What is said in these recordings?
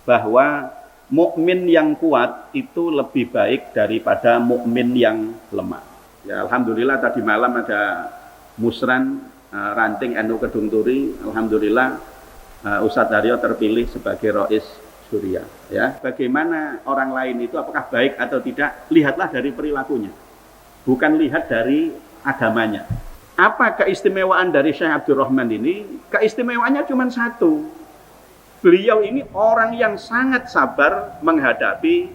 bahwa mukmin yang kuat itu lebih baik daripada mukmin yang lemah. Ya, alhamdulillah tadi malam ada musran ranting NU Kedung Turi. Alhamdulillah Ustadz Haryo terpilih sebagai Rois Surya. Ya, bagaimana orang lain itu apakah baik atau tidak? Lihatlah dari perilakunya, bukan lihat dari agamanya. Apa keistimewaan dari Syekh Abdurrahman ini? Keistimewaannya cuma satu. Beliau ini orang yang sangat sabar menghadapi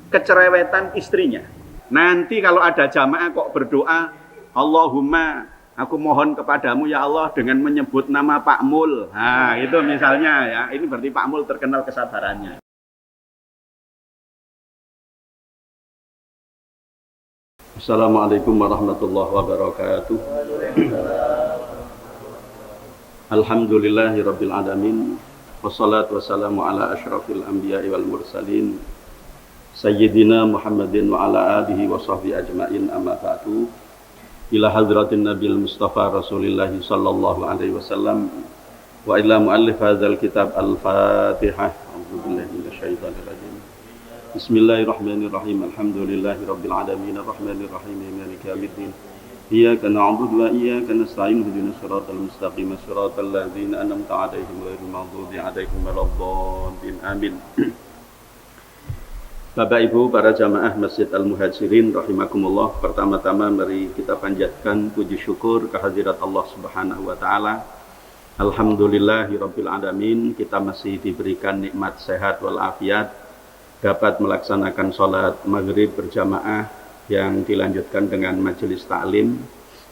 kecerewetan istrinya. Nanti kalau ada jamaah kok berdoa, Allahumma aku mohon kepadamu ya Allah dengan menyebut nama Pak Mul. Nah itu misalnya ya, ini berarti Pak Mul terkenal kesabarannya. Assalamualaikum warahmatullahi wabarakatuh. Alhamdulillahirabbil alamin. Wassalatu wassalamu ala asyrafil anbiya'i wal mursalin Sayyidina Muhammadin wa ala alihi wa sahbihi ajma'in, amma ba'du. Ila hadratin Nabil Mustafa Rasulillahi sallallahu alaihi wasallam wa ila muallif hadzal kitab al-Fatihah. A'udzubillahi minasyaitonir rajim. Bismillahirrahmanirrahim. Alhamdulillahi rabbil alamin arrahmanir rahim maliki yaumiddin. Iyyaka na'budu wa iyyaka nasta'in ihdinas siratal mustaqim siratal ladzina an'amta 'alaihim ghairil maghdubi 'alaihim waladdallin. Amin. Bapak Ibu para jamaah Masjid Al-Muhajirin rahimakumullah, pertama-tama mari kita panjatkan puji syukur kehadirat Allah Subhanahu wa taala. Alhamdulillahirabbil alamin, kita masih diberikan nikmat sehat wal afiat, dapat melaksanakan salat maghrib berjamaah yang dilanjutkan dengan majelis taklim,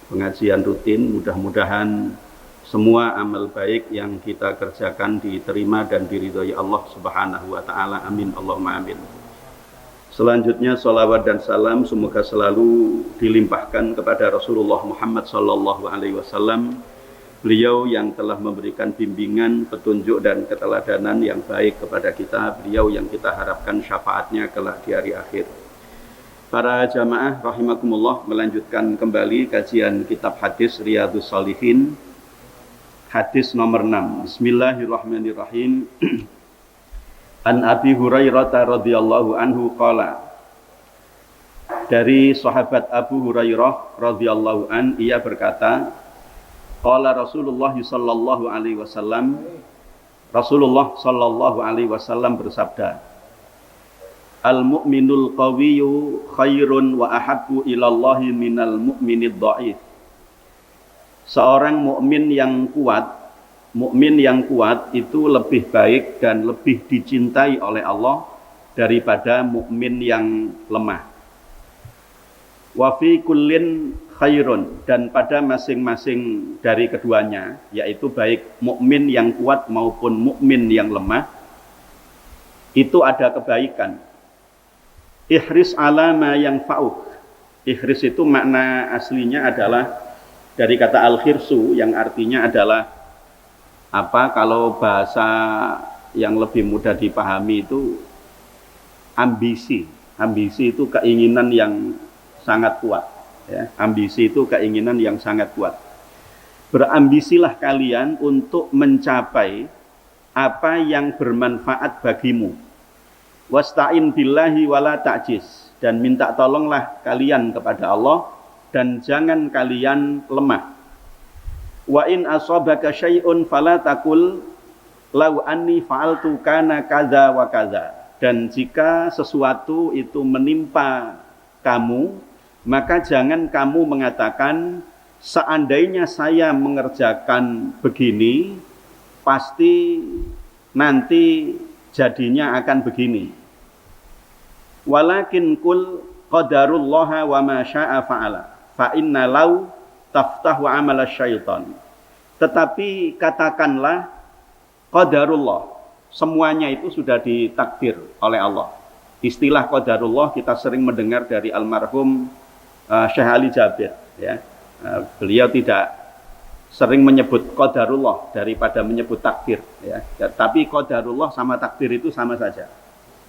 pengajian rutin. Mudah-mudahan semua amal baik yang kita kerjakan diterima dan diridhoi Allah Subhanahu wa taala. Amin Allahumma amin. Selanjutnya salawat dan salam semoga selalu dilimpahkan kepada Rasulullah Muhammad sallallahu alaihi wasallam. Beliau yang telah memberikan bimbingan, petunjuk dan keteladanan yang baik kepada kita. Beliau yang kita harapkan syafaatnya kelak di hari akhir. Para jamaah rahimakumullah, melanjutkan kembali kajian kitab hadis Riyadhus Shalihin, hadis nomor 6. Bismillahirrahmanirrahim. An Abi Hurairah radhiyallahu anhu qala, dari sahabat Abu Hurairah radhiyallahu an, ia berkata, qala Rasulullah sallallahu alaihi wasallam, Rasulullah sallallahu alaihi wasallam bersabda, al-mu'minul qawiyyu khairun wa ahabbu ilallahi minal mu'minid dha'if. Seorang mukmin yang kuat itu lebih baik dan lebih dicintai oleh Allah daripada mukmin yang lemah. Wa fi kullin khairun, dan pada masing-masing dari keduanya, yaitu baik mukmin yang kuat maupun mukmin yang lemah, itu ada kebaikan. Ihris ala ma yanfa'uk. Ihris itu makna aslinya adalah dari kata al-khirsu yang artinya adalah apa, kalau bahasa yang lebih mudah dipahami itu ambisi. Ambisi itu keinginan yang sangat kuat ya. Ambisi itu keinginan yang sangat kuat. Berambisilah kalian untuk mencapai apa yang bermanfaat bagimu. Wasta'in billahi wala ta'jiz, dan minta tolonglah kalian kepada Allah dan jangan kalian lemah. Wa in asabaka syai'un fala taqul law anni fa'altu kana kadza wa kadza, dan jika sesuatu itu menimpa kamu, maka jangan kamu mengatakan seandainya saya mengerjakan begini pasti nanti jadinya akan begini. Walakin kul qadarullaha wa ma syaa fa'ala fa inna law taftahu amala syaitan. Tetapi katakanlah qadarullah, semuanya itu sudah ditakdir oleh Allah. Istilah qadarullah kita sering mendengar dari almarhum Syekh Ali Jabir ya. Beliau tidak sering menyebut qadarullah daripada menyebut takdir ya. Tapi qadarullah sama takdir itu sama saja.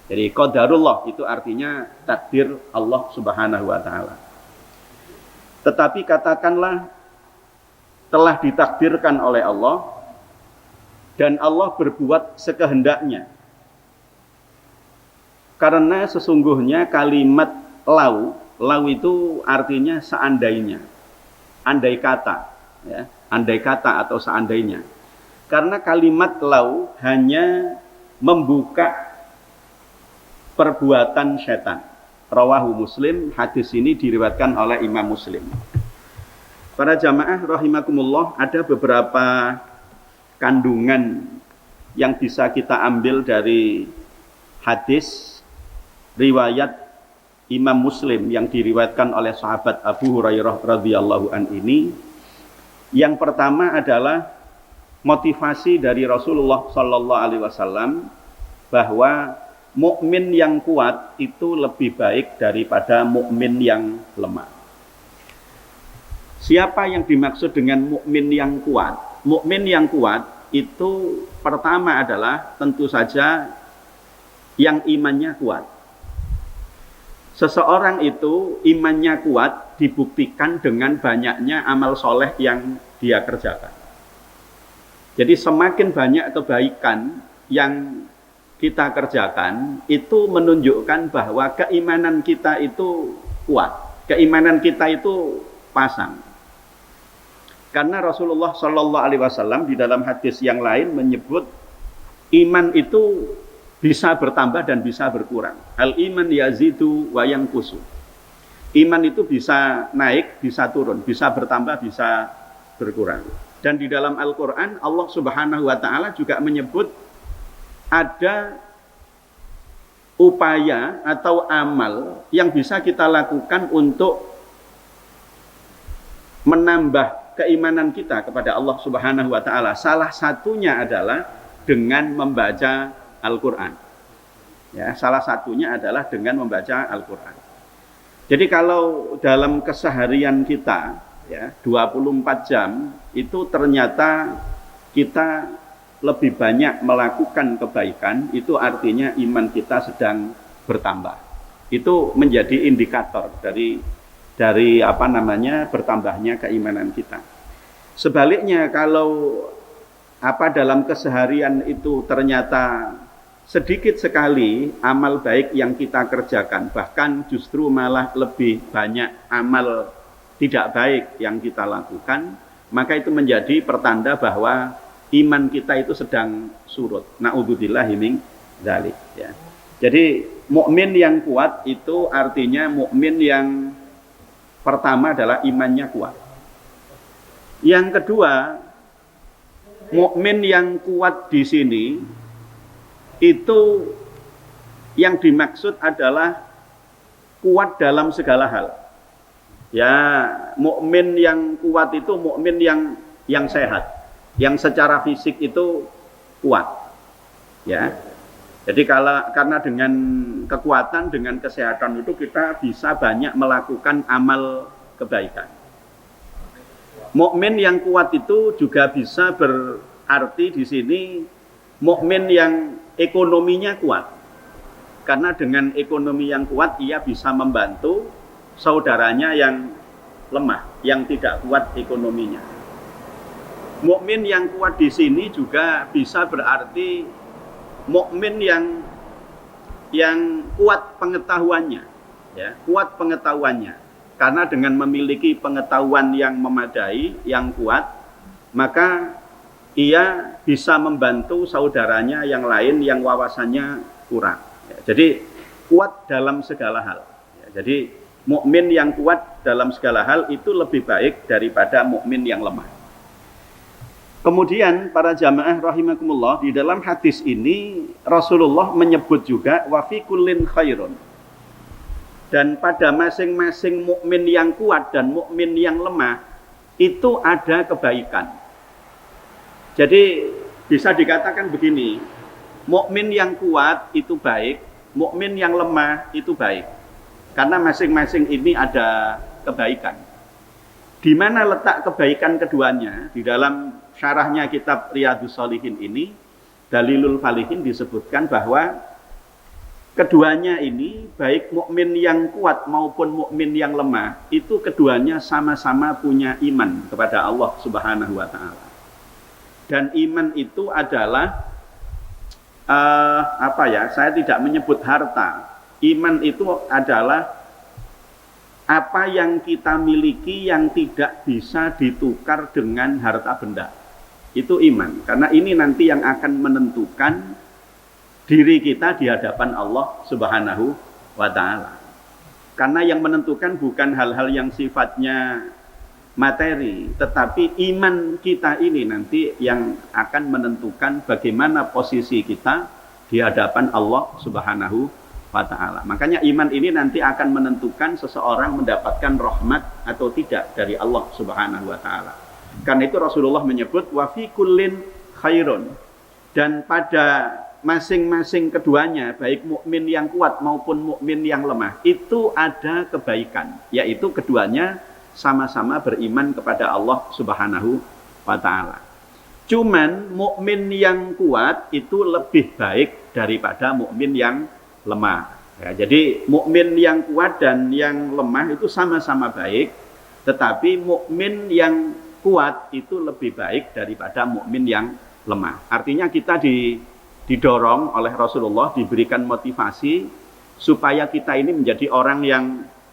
Jadi qadarullah itu artinya takdir Allah Subhanahu wa taala. Tetapi katakanlah telah ditakdirkan oleh Allah dan Allah berbuat sekehendaknya. Karena sesungguhnya kalimat lau itu artinya seandainya, andai kata, ya, andai kata atau seandainya. Karena kalimat lau hanya membuka perbuatan setan. Rawahu Muslim, hadis ini diriwayatkan oleh Imam Muslim. Para jamaah rahimakumullah, ada beberapa kandungan yang bisa kita ambil dari hadis riwayat Imam Muslim yang diriwayatkan oleh sahabat Abu Hurairah radhiyallahu an ini. Yang pertama adalah motivasi dari Rasulullah sallallahu alaihi wasallam bahwa mukmin yang kuat itu lebih baik daripada mukmin yang lemah. Siapa yang dimaksud dengan mukmin yang kuat? Mukmin yang kuat itu pertama adalah tentu saja yang imannya kuat. Seseorang itu imannya kuat dibuktikan dengan banyaknya amal soleh yang dia kerjakan. Jadi semakin banyak kebaikan yang kita kerjakan, itu menunjukkan bahwa keimanan kita itu kuat, keimanan kita itu pasang. Karena Rasulullah Shallallahu Alaihi Wasallam di dalam hadis yang lain menyebut iman itu bisa bertambah dan bisa berkurang. Al iman yazidu wa yanqusu. Iman itu bisa naik, bisa turun, bisa bertambah, bisa berkurang. Dan di dalam Al-Quran Allah Subhanahu Wa Taala juga menyebut ada upaya atau amal yang bisa kita lakukan untuk menambah keimanan kita kepada Allah Subhanahu wa taala. Salah satunya adalah dengan membaca Al-Qur'an. Ya, salah satunya adalah dengan membaca Al-Qur'an. Jadi kalau dalam keseharian kita ya 24 jam itu ternyata kita lebih banyak melakukan kebaikan, itu artinya iman kita sedang bertambah. Itu menjadi indikator dari bertambahnya keimanan kita. Sebaliknya kalau dalam keseharian itu ternyata sedikit sekali amal baik yang kita kerjakan, bahkan justru malah lebih banyak amal tidak baik yang kita lakukan, maka itu menjadi pertanda bahwa iman kita itu sedang surut. Na'udzubillahi min dzalik ya. Jadi mukmin yang kuat itu artinya mukmin yang pertama adalah imannya kuat. Yang kedua, mukmin yang kuat di sini itu yang dimaksud adalah kuat dalam segala hal. Ya, mukmin yang kuat itu mukmin yang sehat, yang secara fisik itu kuat, ya. Jadi karena dengan kekuatan, dengan kesehatan itu kita bisa banyak melakukan amal kebaikan. Mukmin yang kuat itu juga bisa berarti di sini mukmin yang ekonominya kuat, karena dengan ekonomi yang kuat ia bisa membantu saudaranya yang lemah, yang tidak kuat ekonominya. Mukmin yang kuat di sini juga bisa berarti mukmin yang kuat pengetahuannya, ya, kuat pengetahuannya. Karena dengan memiliki pengetahuan yang memadai, yang kuat, maka ia bisa membantu saudaranya yang lain yang wawasannya kurang. Ya, jadi kuat dalam segala hal. Ya, jadi mukmin yang kuat dalam segala hal itu lebih baik daripada mukmin yang lemah. Kemudian para jamaah rahimakumullah, di dalam hadis ini Rasulullah menyebut juga wa fi kullin khairun. Dan pada masing-masing mukmin yang kuat dan mukmin yang lemah itu ada kebaikan. Jadi bisa dikatakan begini, mukmin yang kuat itu baik, mukmin yang lemah itu baik. Karena masing-masing ini ada kebaikan. Di mana letak kebaikan keduanya? Di dalam syarahnya kitab Riyadhus Shalihin ini, Dalilul Falihin disebutkan bahwa keduanya ini, baik mukmin yang kuat maupun mukmin yang lemah, itu keduanya sama-sama punya iman kepada Allah Subhanahu wa taala. Dan iman itu adalah saya tidak menyebut harta, Iman itu adalah apa yang kita miliki yang tidak bisa ditukar dengan harta benda. Itu iman. Karena ini nanti yang akan menentukan diri kita di hadapan Allah Subhanahu wa ta'ala. Karena yang menentukan bukan hal-hal yang sifatnya materi, tetapi iman kita ini nanti yang akan menentukan bagaimana posisi kita di hadapan Allah Subhanahu wa ta'ala. Makanya iman ini nanti akan menentukan seseorang mendapatkan rahmat atau tidak dari Allah Subhanahu wa ta'ala. Karena itu Rasulullah menyebut wa fi kullin khairun, dan pada masing-masing keduanya, baik mukmin yang kuat maupun mukmin yang lemah, itu ada kebaikan, yaitu keduanya sama-sama beriman kepada Allah Subhanahu wa ta'ala. Cuman mukmin yang kuat itu lebih baik daripada mukmin yang lemah. Ya, jadi mukmin yang kuat dan yang lemah itu sama-sama baik, tetapi mukmin yang kuat itu lebih baik daripada mukmin yang lemah. Artinya kita didorong oleh Rasulullah, diberikan motivasi supaya kita ini menjadi orang yang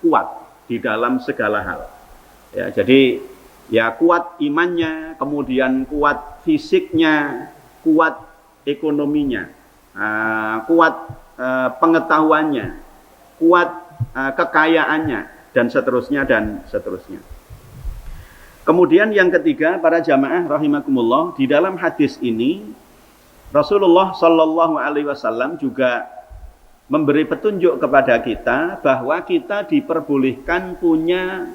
kuat di dalam segala hal. Ya, jadi ya kuat imannya, kemudian kuat fisiknya, kuat ekonominya, kuat pengetahuannya, kuat kekayaannya, dan seterusnya dan seterusnya. Kemudian yang ketiga, para jamaah rahimakumullah, di dalam hadis ini Rasulullah Shallallahu Alaihi Wasallam juga memberi petunjuk kepada kita bahwa kita diperbolehkan punya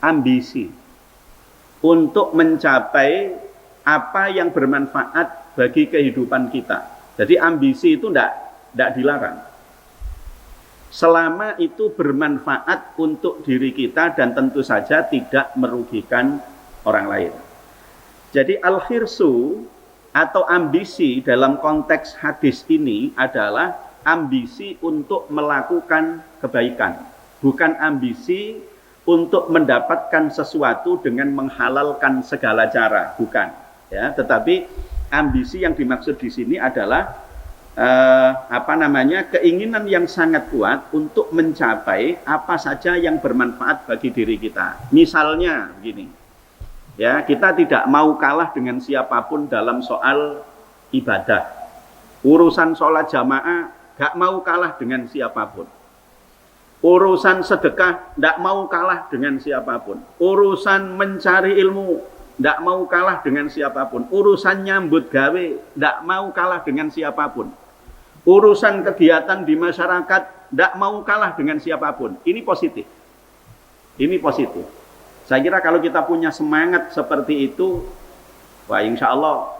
ambisi untuk mencapai apa yang bermanfaat bagi kehidupan kita. Jadi ambisi itu tidak dilarang, selama itu bermanfaat untuk diri kita dan tentu saja tidak merugikan orang lain. Jadi al-khirsu atau ambisi dalam konteks hadis ini adalah ambisi untuk melakukan kebaikan, bukan ambisi untuk mendapatkan sesuatu dengan menghalalkan segala cara, bukan. Ya, tetapi ambisi yang dimaksud di sini adalah keinginan yang sangat kuat untuk mencapai apa saja yang bermanfaat bagi diri kita. Misalnya begini, ya, kita tidak mau kalah dengan siapapun dalam soal ibadah. Urusan sholat jamaah gak mau kalah dengan siapapun. Urusan sedekah tidak mau kalah dengan siapapun. Urusan mencari ilmu tidak mau kalah dengan siapapun. Urusan nyambut gawe tidak mau kalah dengan siapapun. Urusan kegiatan di masyarakat tidak mau kalah dengan siapapun. Ini positif. Ini positif. Saya kira kalau kita punya semangat seperti itu, wah insya Allah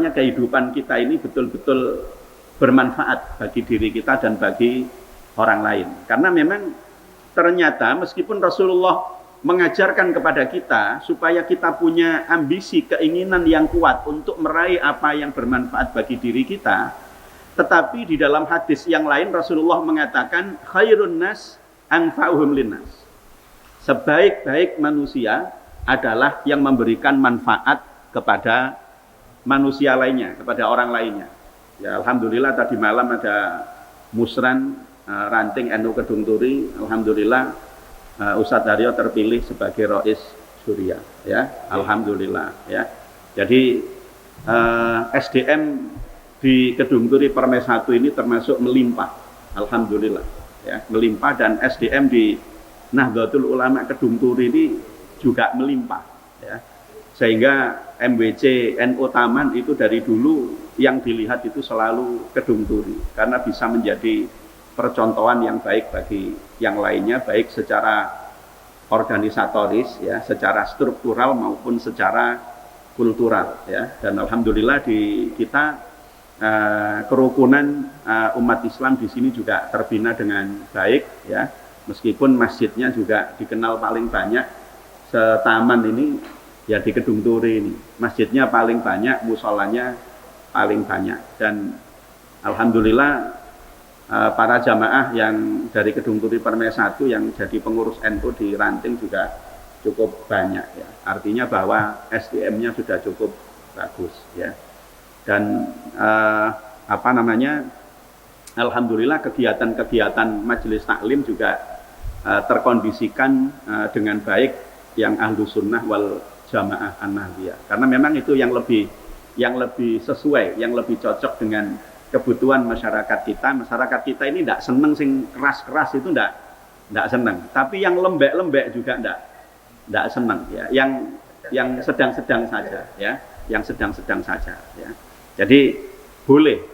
kehidupan kita ini betul-betul bermanfaat bagi diri kita dan bagi orang lain. Karena memang ternyata meskipun Rasulullah mengajarkan kepada kita supaya kita punya ambisi, keinginan yang kuat untuk meraih apa yang bermanfaat bagi diri kita, tetapi di dalam hadis yang lain Rasulullah mengatakan khairun nas anfa'uhum linnas. Sebaik-baik manusia adalah yang memberikan manfaat kepada manusia lainnya, kepada orang lainnya. Ya, alhamdulillah tadi malam ada musran ranting NU Kedung Turi, alhamdulillah Ustadz Haryo terpilih sebagai Rois Surya, ya, alhamdulillah, ya. Jadi SDM di Kedung Turi Permai 1 ini termasuk melimpah, alhamdulillah, ya, melimpah, dan SDM di Nahdlatul Ulama Kedung Turi ini juga melimpah, ya. Sehingga MWC NU Taman itu dari dulu yang dilihat itu selalu Kedung Turi, karena bisa menjadi percontohan yang baik bagi yang lainnya, baik secara organisatoris, ya, secara struktural maupun secara kultural, ya. Dan alhamdulillah di kita kerukunan umat Islam di sini juga terbina dengan baik, ya. Meskipun masjidnya juga dikenal paling banyak setaman ini, ya, di Kedung Turi ini. Masjidnya paling banyak, musholanya paling banyak, dan alhamdulillah para jamaah yang dari Kedung Turi Permai 1 yang jadi pengurus NU di Ranting juga cukup banyak, ya. Artinya bahwa SDM-nya sudah cukup bagus, ya. Dan alhamdulillah kegiatan-kegiatan majelis taklim juga terkondisikan dengan baik yang ahlu sunnah wal jamaah an-nahdliyah. Karena memang itu yang lebih sesuai, yang lebih cocok dengan kebutuhan masyarakat kita. Masyarakat kita ini tidak seneng sing keras-keras, itu tidak seneng. Tapi yang lembek-lembek juga tidak seneng, ya. Yang sedang-sedang saja, ya. Yang sedang-sedang saja, ya. Jadi boleh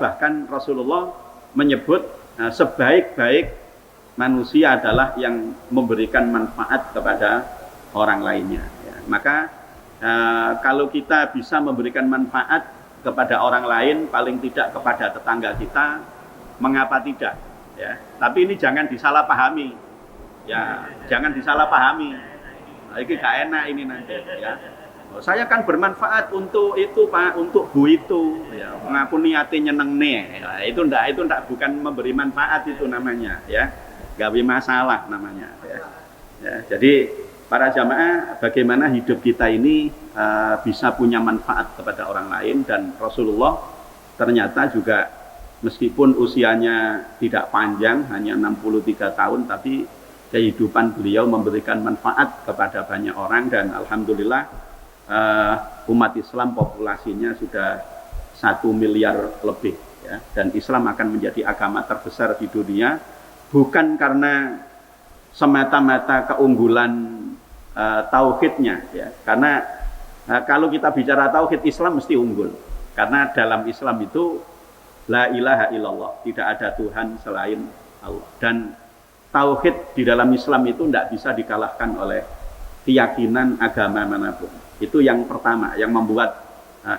bahkan Rasulullah menyebut sebaik-baik manusia adalah yang memberikan manfaat kepada orang lainnya, ya. Maka kalau kita bisa memberikan manfaat kepada orang lain, paling tidak kepada tetangga kita, mengapa tidak, ya. Tapi ini jangan disalahpahami, ya. Jangan disalahpahami. Nah, ini gak enak ini nanti, ya. Saya kan bermanfaat untuk itu Pak, untuk Bu itu, ya. Mengapa niatnya nyeneng nih, ya. Itu ndak bukan memberi manfaat itu namanya, ya. Gawe masalah namanya, ya. Ya, jadi para jamaah, bagaimana hidup kita ini bisa punya manfaat kepada orang lain. Dan Rasulullah ternyata juga meskipun usianya tidak panjang, hanya 63 tahun, tapi kehidupan beliau memberikan manfaat kepada banyak orang. Dan alhamdulillah umat Islam populasinya sudah 1 miliar lebih, ya. Dan Islam akan menjadi agama terbesar di dunia, bukan karena semata-mata keunggulan tauhidnya, ya. Karena kalau kita bicara tauhid, Islam mesti unggul. Karena dalam Islam itu la ilaha illallah, tidak ada Tuhan selain Allah. Dan tauhid di dalam Islam itu tidak bisa dikalahkan oleh keyakinan agama manapun. Itu yang pertama, yang membuat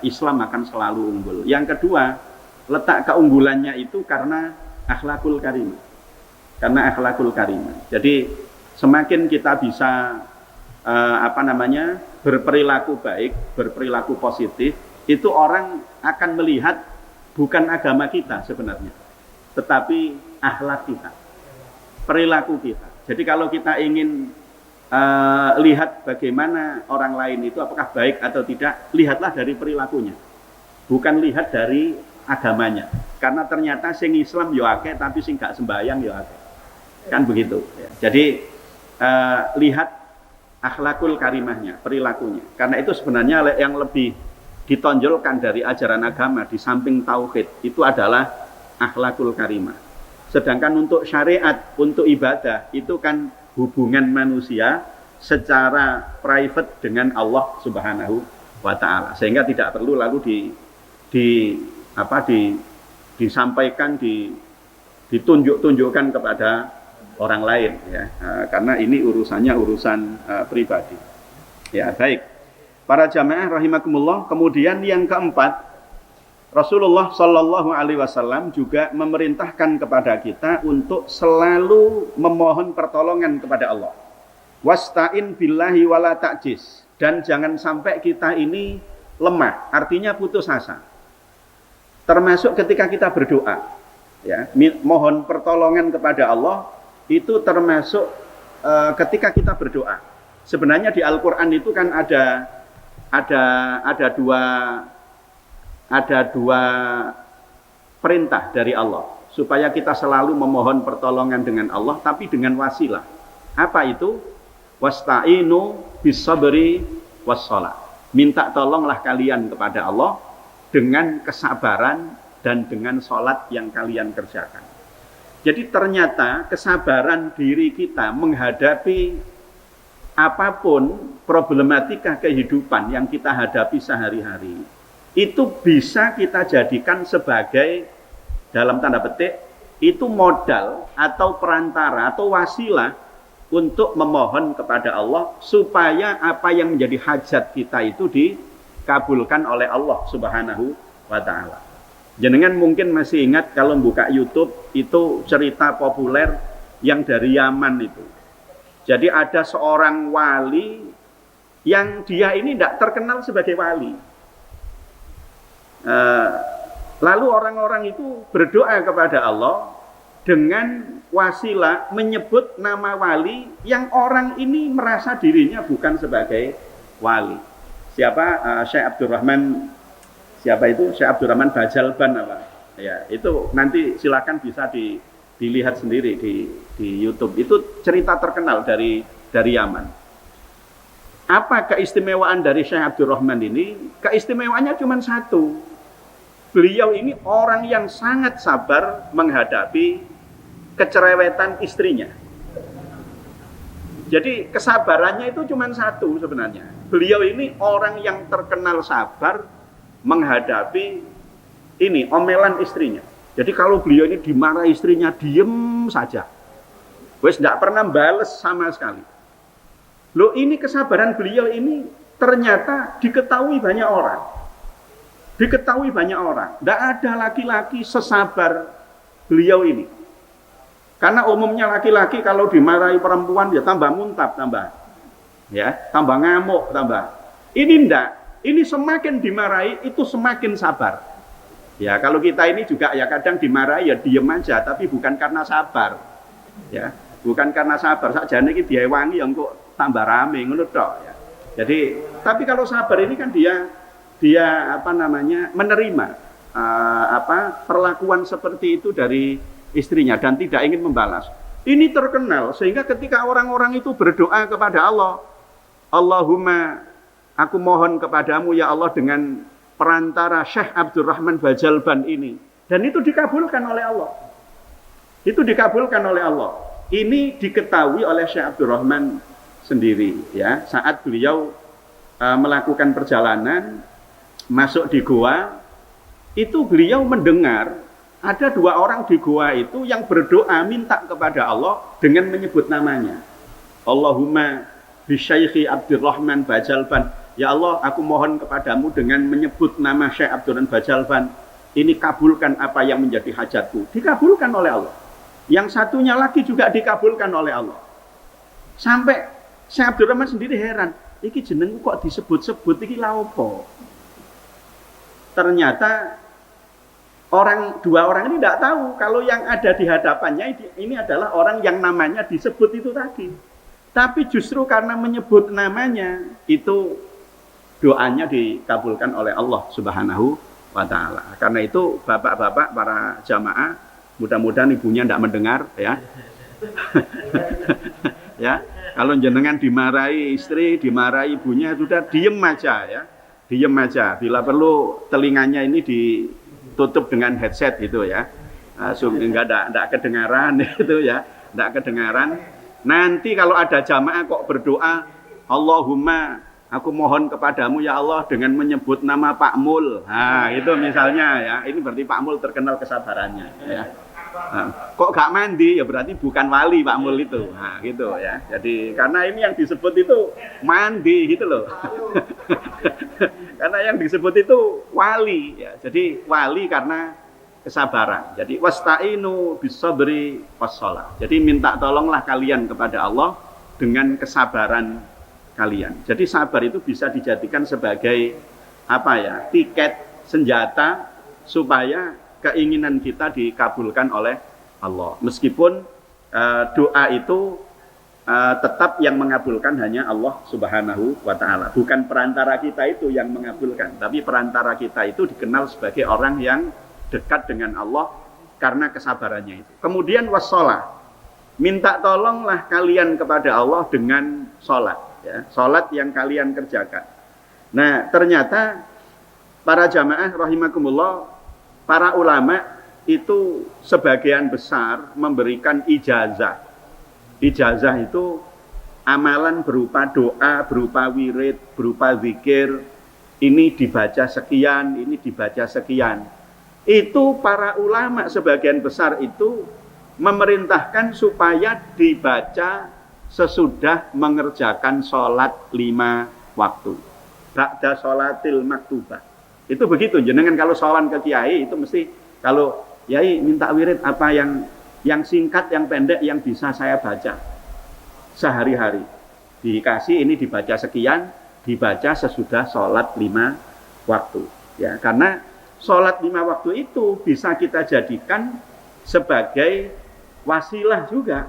Islam akan selalu unggul. Yang kedua, letak keunggulannya itu karena akhlakul karimah. Karena akhlakul karimah. Jadi semakin kita bisa berperilaku baik, berperilaku positif, itu orang akan melihat bukan agama kita sebenarnya, tetapi akhlak kita, perilaku kita. Jadi kalau kita ingin lihat bagaimana orang lain itu apakah baik atau tidak, lihatlah dari perilakunya, bukan lihat dari agamanya. Karena ternyata sing Islam yo akeh, tapi sing gak sembahyang yo akeh. Kan begitu, ya. Jadi lihat akhlakul karimahnya, perilakunya. Karena itu sebenarnya yang lebih ditonjolkan dari ajaran agama di samping tauhid itu adalah akhlakul karimah. Sedangkan untuk syariat, untuk ibadah, itu kan hubungan manusia secara private dengan Allah Subhanahu wa Ta'ala, sehingga tidak perlu lalu disampaikan, ditunjuk-tunjukkan kepada orang lain, ya. Karena ini urusannya urusan pribadi, ya. Baik, para jamaah rahimakumullah. Kemudian yang keempat, Rasulullah Shallallahu Alaihi Wasallam juga memerintahkan kepada kita untuk selalu memohon pertolongan kepada Allah. Wasta'in billahi wala ta'jiz. Dan jangan sampai kita ini lemah, artinya putus asa. Termasuk ketika kita berdoa, ya, mohon pertolongan kepada Allah itu termasuk ketika kita berdoa. Sebenarnya di Al-Quran itu kan ada dua perintah dari Allah supaya kita selalu memohon pertolongan dengan Allah, tapi dengan wasilah. Apa itu? Wasta'inu bis-sabri was-shalah. Minta tolonglah kalian kepada Allah dengan kesabaran dan dengan sholat yang kalian kerjakan. Jadi ternyata kesabaran diri kita menghadapi apapun problematika kehidupan yang kita hadapi sehari-hari, itu bisa kita jadikan sebagai, dalam tanda petik, itu modal atau perantara atau wasilah untuk memohon kepada Allah supaya apa yang menjadi hajat kita itu dikabulkan oleh Allah Subhanahu wa Ta'ala. Jenengan mungkin masih ingat kalau buka YouTube itu cerita populer yang dari Yaman itu. Jadi ada seorang wali yang dia ini tidak terkenal sebagai wali. Lalu orang-orang itu berdoa kepada Allah dengan wasilah menyebut nama wali yang orang ini merasa dirinya bukan sebagai wali. Siapa? Syekh Abdurrahman, siapa itu? Syekh Abdurrahman Bajalban apa? Ya, itu nanti silakan bisa dilihat sendiri di YouTube. Itu cerita terkenal dari Yaman. Apa keistimewaan dari Syekh Abdurrahman ini? Keistimewaannya cuma satu. Beliau ini orang yang sangat sabar menghadapi kecerewetan istrinya. Jadi kesabarannya itu cuma satu sebenarnya. Beliau ini orang yang terkenal sabar menghadapi ini omelan istrinya. Jadi kalau beliau ini dimarahi istrinya, diem saja. Wes tidak pernah bales sama sekali. Loh, ini kesabaran beliau ini ternyata diketahui banyak orang. Diketahui banyak orang. Tidak ada laki-laki sesabar beliau ini. Karena umumnya laki-laki kalau dimarahi perempuan ya tambah muntap, tambah ngamuk, Ini enggak. Ini semakin dimarahi itu semakin sabar. Ya, kalau kita ini juga ya kadang dimarahi ya diem aja, tapi bukan karena sabar. Ya, bukan karena sabar. Sakjane iki diewangi yang kok tambah rame ngono tok ya. Jadi, tapi kalau sabar ini kan dia menerima perlakuan seperti itu dari istrinya dan tidak ingin membalas. Ini terkenal sehingga ketika orang-orang itu berdoa kepada Allah, Allahumma, aku mohon kepadamu ya Allah dengan perantara Syekh Abdurrahman Bajalban ini, dan itu dikabulkan oleh Allah. Itu dikabulkan oleh Allah. Ini diketahui oleh Syekh Abdurrahman sendiri ya, saat beliau melakukan perjalanan masuk di goa, itu beliau mendengar ada dua orang di goa itu yang berdoa minta kepada Allah dengan menyebut namanya. Allahumma bisyaikhi Abdurrahman Bajalban, ya Allah aku mohon kepadamu dengan menyebut nama Syekh Abdurrahman Bajalban, ini kabulkan apa yang menjadi hajatku. Dikabulkan oleh Allah. Yang satunya lagi juga dikabulkan oleh Allah. Sampai Syekh Abdurrahman sendiri heran, iki jenengku kok disebut-sebut, iki lha opo? Ternyata dua orang ini tidak tahu kalau yang ada di hadapannya ini adalah orang yang namanya disebut itu tadi. Tapi justru karena menyebut namanya itu doanya dikabulkan oleh Allah Subhanahu wa Ta'ala. Karena itu bapak-bapak para jamaah, mudah-mudahan ibunya tidak mendengar ya. Ya, kalau jenengan dimarahi istri, dimarahi ibunya, sudah diem aja ya. Diem aja. Bila perlu telinganya ini ditutup dengan headset gitu ya. Enggak kedengaran itu ya. Enggak kedengaran. Nanti kalau ada jamaah kok berdoa, Allahumma, aku mohon kepadamu ya Allah dengan menyebut nama Pak Mul. Nah, itu misalnya ya. Ini berarti Pak Mul terkenal kesabarannya ya. Nah, kok gak mandi ya berarti bukan wali Pak Mul itu. Nah, gitu ya. Jadi karena ini yang disebut itu mandi gitu loh. Karena yang disebut itu wali ya. Jadi wali karena kesabaran. Jadi wasta'inu bisabri wassalah. Jadi minta tolonglah kalian kepada Allah dengan kesabaran kalian. Jadi sabar itu bisa dijadikan sebagai tiket senjata supaya keinginan kita dikabulkan oleh Allah. Meskipun doa itu tetap yang mengabulkan hanya Allah Subhanahu wa Ta'ala. Bukan perantara kita itu yang mengabulkan, tapi perantara kita itu dikenal sebagai orang yang dekat dengan Allah karena kesabarannya itu. Kemudian wassalah, minta tolonglah kalian kepada Allah dengan sholat ya, sholat yang kalian kerjakan. Nah, ternyata para jamaah rahimakumullah, para ulama itu sebagian besar memberikan ijazah. Ijazah itu amalan berupa doa, berupa wirid, berupa zikir. Ini dibaca sekian, ini dibaca sekian. Itu para ulama sebagian besar itu memerintahkan supaya dibaca sesudah mengerjakan sholat 5 waktu. Ba'da sholatil maktubah. Itu begitu, jenengan kalau sowan ke kiai itu mesti kalau kiai minta wirid apa yang singkat, yang pendek, yang bisa saya baca sehari-hari. Dikasih ini dibaca sekian, dibaca sesudah sholat 5 waktu. Ya, karena sholat 5 waktu itu bisa kita jadikan sebagai wasilah juga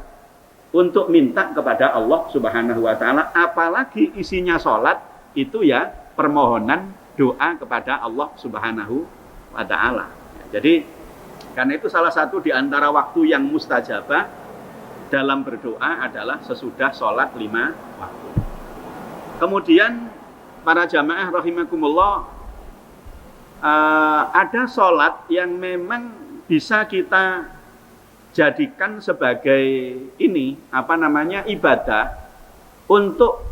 untuk minta kepada Allah Subhanahu wa Ta'ala. Apalagi isinya sholat itu ya permohonan doa kepada Allah Subhanahu wa Ta'ala. Jadi Karena itu salah satu di antara waktu yang mustajabah dalam berdoa adalah sesudah sholat 5 waktu. Kemudian para jamaah rahimakumullah, ada sholat yang memang bisa kita jadikan sebagai ibadah untuk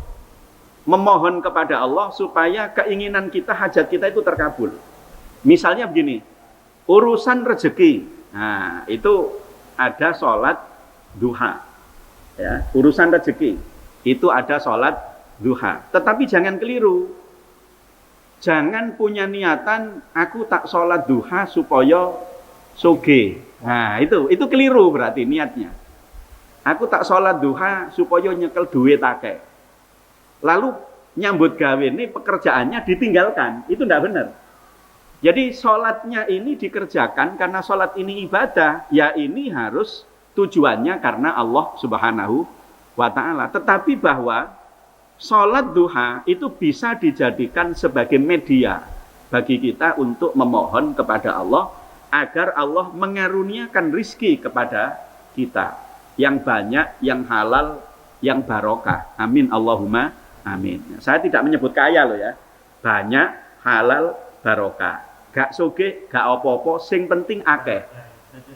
memohon kepada Allah supaya keinginan kita, hajat kita itu terkabul. Misalnya begini, urusan rezeki. Nah, itu ada sholat duha. Ya, urusan rezeki itu ada sholat duha. Tetapi jangan keliru. Jangan punya niatan aku tak sholat duha supaya soge. Nah, itu keliru berarti niatnya. Aku tak sholat duha supaya nyekel duit akeh. Lalu nyambut gawe ini pekerjaannya ditinggalkan, itu tidak benar. Jadi sholatnya ini dikerjakan karena sholat ini ibadah, ya ini harus tujuannya karena Allah Subhanahu wa Ta'ala. Tetapi bahwa sholat duha itu bisa dijadikan sebagai media bagi kita untuk memohon kepada Allah agar Allah mengaruniakan rizki kepada kita yang banyak, yang halal, yang barokah. Amin Allahumma amin. Saya tidak menyebut kaya loh ya. Banyak, halal, barokah. Gak soge, gak opo-opo, sing penting akeh.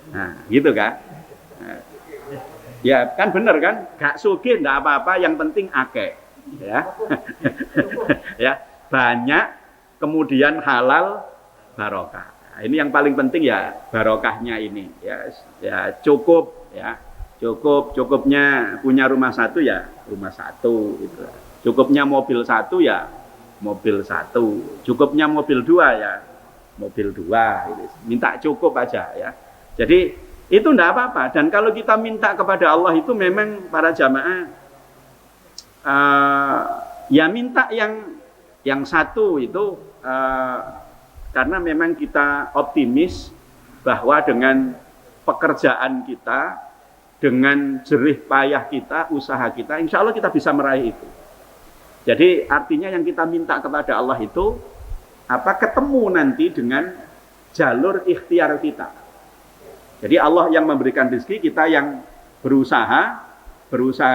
Nah, gitu kan? Ya, kan bener kan? Gak soge, gak apa-apa, yang penting akeh. Ya. Ya, banyak, kemudian halal, barokah. Nah, ini yang paling penting ya, barokahnya ini. Ya cukup ya. Cukupnya punya rumah satu ya, rumah satu gitu. Cukupnya mobil satu ya mobil satu, cukupnya mobil dua ya mobil dua. Minta cukup aja ya. Jadi itu tidak apa-apa. Dan kalau kita minta kepada Allah itu memang para jamaah ya minta yang satu itu karena memang kita optimis bahwa dengan pekerjaan kita, dengan jerih payah kita, usaha kita, insya Allah kita bisa meraih itu. Jadi artinya yang kita minta kepada Allah itu ketemu nanti dengan jalur ikhtiar kita. Jadi Allah yang memberikan rezeki, kita yang berusaha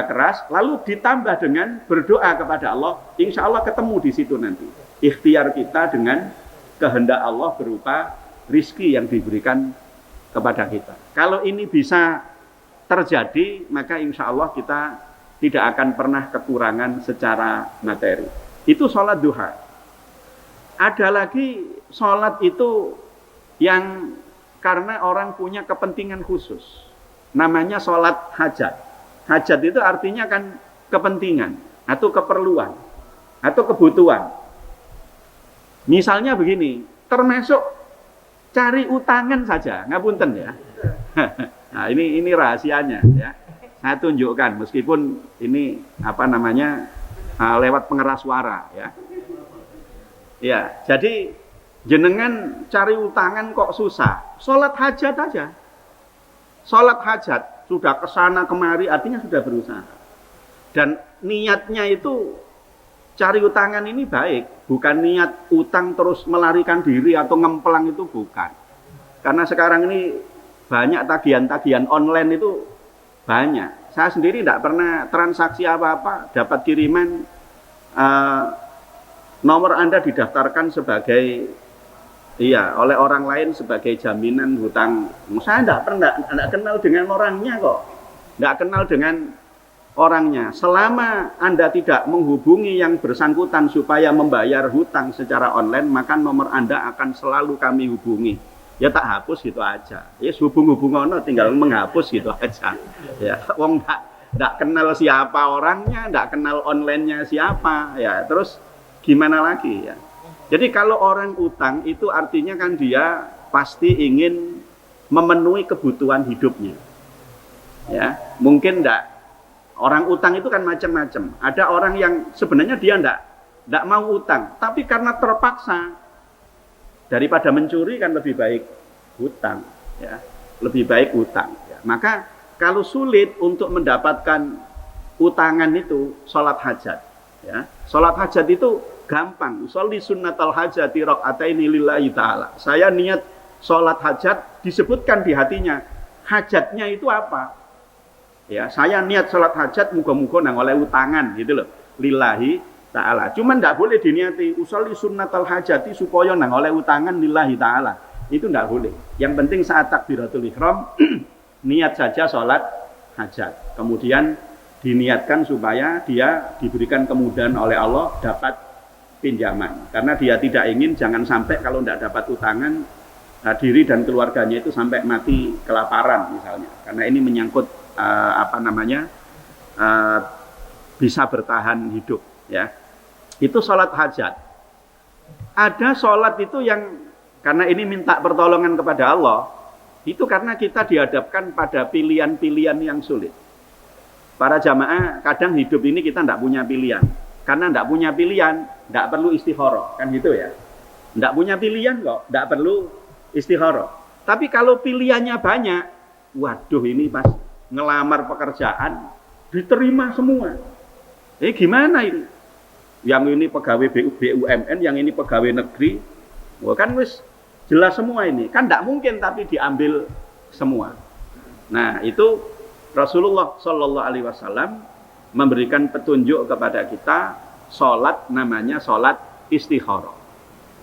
keras, lalu ditambah dengan berdoa kepada Allah, insya Allah ketemu di situ nanti. Ikhtiar kita dengan kehendak Allah berupa rezeki yang diberikan kepada kita. Kalau ini bisa terjadi, maka insya Allah kita tidak akan pernah kekurangan secara materi. Itu sholat duha. Ada lagi sholat itu yang karena orang punya kepentingan khusus. Namanya sholat hajat. Hajat itu artinya kan kepentingan atau keperluan atau kebutuhan. Misalnya begini, termasuk cari utangan saja, ngapunten ya. Nah, ini rahasianya ya. Saya tunjukkan meskipun ini lewat pengeras suara ya. Ya, jadi jenengan cari utangan kok susah. Sholat hajat aja. Sholat hajat sudah kesana kemari artinya sudah berusaha. Dan niatnya itu cari utangan ini baik, bukan niat utang terus melarikan diri atau ngemplang, itu bukan. Karena sekarang ini banyak tagihan-tagihan online itu banyak. Saya sendiri tidak pernah transaksi apa-apa, dapat kiriman nomor Anda didaftarkan sebagai oleh orang lain sebagai jaminan hutang. Saya tidak kenal dengan orangnya kok. Tidak kenal dengan orangnya. Selama Anda tidak menghubungi yang bersangkutan supaya membayar hutang secara online, maka nomor Anda akan selalu kami hubungi. Ya tak hapus gitu aja. Ya hubung-hubungono tinggal menghapus gitu aja. Ya, wong enggak kenal siapa orangnya, enggak kenal online-nya siapa. Ya, terus gimana lagi ya? Jadi kalau orang utang itu artinya kan dia pasti ingin memenuhi kebutuhan hidupnya. Ya, mungkin enggak. Orang utang itu kan macam-macam. Ada orang yang sebenarnya dia enggak mau utang, tapi karena terpaksa. Daripada mencuri kan lebih baik hutang, ya, lebih baik hutang. Ya. Maka kalau sulit untuk mendapatkan utangan itu, sholat hajat. Ya. Sholat hajat itu gampang. Sholli sunnatal hajati raq'ataini lillahi ta'ala. Saya niat sholat hajat disebutkan di hatinya hajatnya itu apa. Ya, saya niat sholat hajat muga-muga nang oleh utangan gitu loh. Lillahi ta'ala. Cuman enggak boleh diniati usolli sunnatal hajati supaya nang oleh utangan lillahi ta'ala. Itu enggak boleh. Yang penting saat takbiratul ihram niat saja sholat hajat. Kemudian diniatkan supaya dia diberikan kemudahan oleh Allah dapat pinjaman. Karena dia tidak ingin jangan sampai kalau tidak dapat utangan diri dan keluarganya itu sampai mati kelaparan misalnya. Karena ini menyangkut bisa bertahan hidup ya. Itu sholat hajat. Ada sholat itu yang karena ini minta pertolongan kepada Allah, itu karena kita dihadapkan pada pilihan-pilihan yang sulit. Para jamaah kadang hidup ini kita tidak punya pilihan. Karena tidak punya pilihan, tidak perlu istikharah, kan gitu ya. Tidak punya pilihan kok, tidak perlu istikharah. Tapi kalau pilihannya banyak, waduh ini pas ngelamar pekerjaan diterima semua. Gimana ini? Yang ini pegawai BUMN, yang ini pegawai negeri. Wah, kan wis jelas semua ini. Kan tidak mungkin tapi diambil semua. Nah, itu Rasulullah Shallallahu Alaihi Wasallam memberikan petunjuk kepada kita sholat namanya sholat istikharah.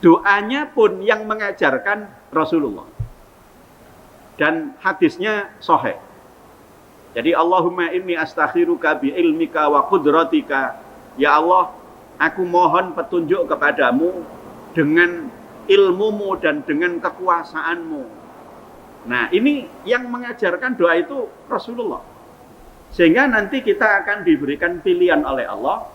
Doanya pun yang mengajarkan Rasulullah. Dan hadisnya sahih. Jadi Allahumma inni astakhiruka bi ilmika wa qudratika. Ya Allah, aku mohon petunjuk kepadamu dengan ilmumu dan dengan kekuasaanmu. Nah, ini yang mengajarkan doa itu Rasulullah. Sehingga nanti kita akan diberikan pilihan oleh Allah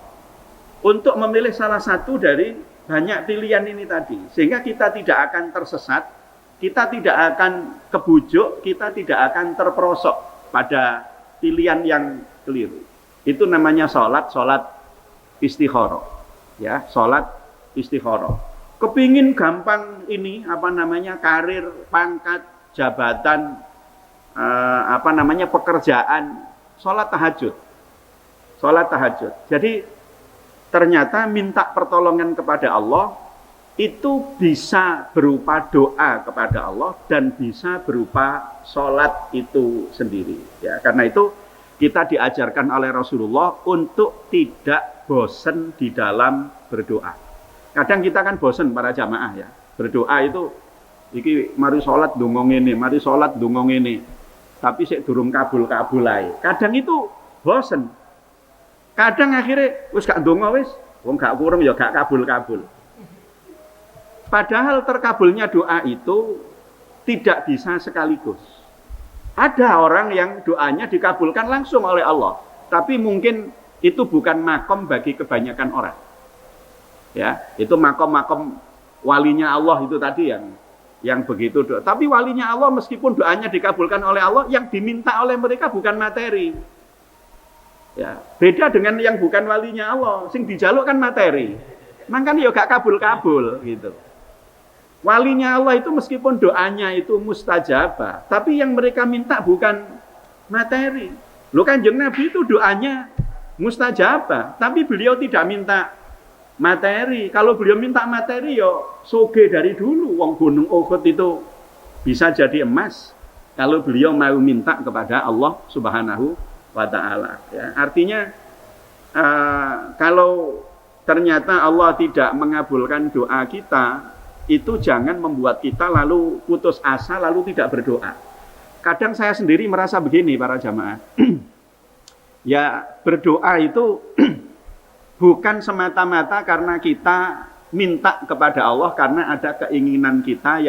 untuk memilih salah satu dari banyak pilihan ini tadi. Sehingga kita tidak akan tersesat, kita tidak akan kebujuk, kita tidak akan terperosok pada pilihan yang keliru. Itu namanya sholat istikharah. Ya, sholat istikharah. Kepingin gampang ini, karir, pangkat, jabatan, pekerjaan, sholat tahajud. Jadi ternyata minta pertolongan kepada Allah itu bisa berupa doa kepada Allah dan bisa berupa sholat itu sendiri. Ya, karena itu kita diajarkan oleh Rasulullah untuk tidak bosan di dalam berdoa. Kadang kita kan bosan para jamaah ya, berdoa itu iki mari sholat donga ngene, mari sholat donga ngene. Tapi sik durung kabul-kabul ae. Kadang itu bosen. Kadang akhirnya wis gak donga wis, wong gak kurang ya gak kabul-kabul. Padahal terkabulnya doa itu tidak bisa sekaligus. Ada orang yang doanya dikabulkan langsung oleh Allah, tapi mungkin itu bukan makom bagi kebanyakan orang. Ya, itu makom-makom walinya Allah itu tadi yang begitu doa. Tapi walinya Allah meskipun doanya dikabulkan oleh Allah, yang diminta oleh mereka bukan materi. Ya, beda dengan yang bukan walinya Allah, sing dijaluk kan materi. Makanya ya gak kabul-kabul gitu. Walinya Allah itu meskipun doanya itu mustajabah, tapi yang mereka minta bukan materi. Loh, Kanjeng Nabi itu doanya mustajabah, tapi beliau tidak minta materi. Kalau beliau minta materi yo soge dari dulu. Wong gunung Uhud itu bisa jadi emas kalau beliau mau minta kepada Allah Subhanahu wa Ta'ala. Ya, artinya kalau ternyata Allah tidak mengabulkan doa kita, itu jangan membuat kita lalu putus asa lalu tidak berdoa. Kadang saya sendiri merasa begini para jamaah. Ya, berdoa itu bukan semata-mata karena kita minta kepada Allah karena ada keinginan kita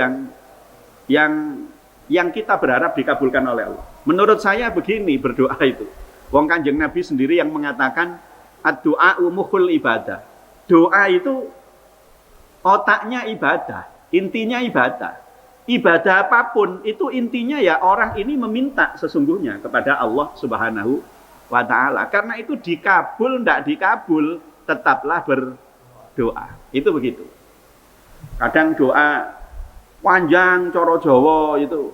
yang kita berharap dikabulkan oleh Allah. Menurut saya begini berdoa itu. Wong Kanjeng Nabi sendiri yang mengatakan ad-du'a mukhul ibadah. Doa itu otaknya ibadah, intinya ibadah. Ibadah apapun itu intinya ya orang ini meminta sesungguhnya kepada Allah Subhanahu wa Ta'ala. Karena itu dikabul tidak dikabul tetaplah berdoa. Itu begitu. Kadang doa panjang coro Jawa itu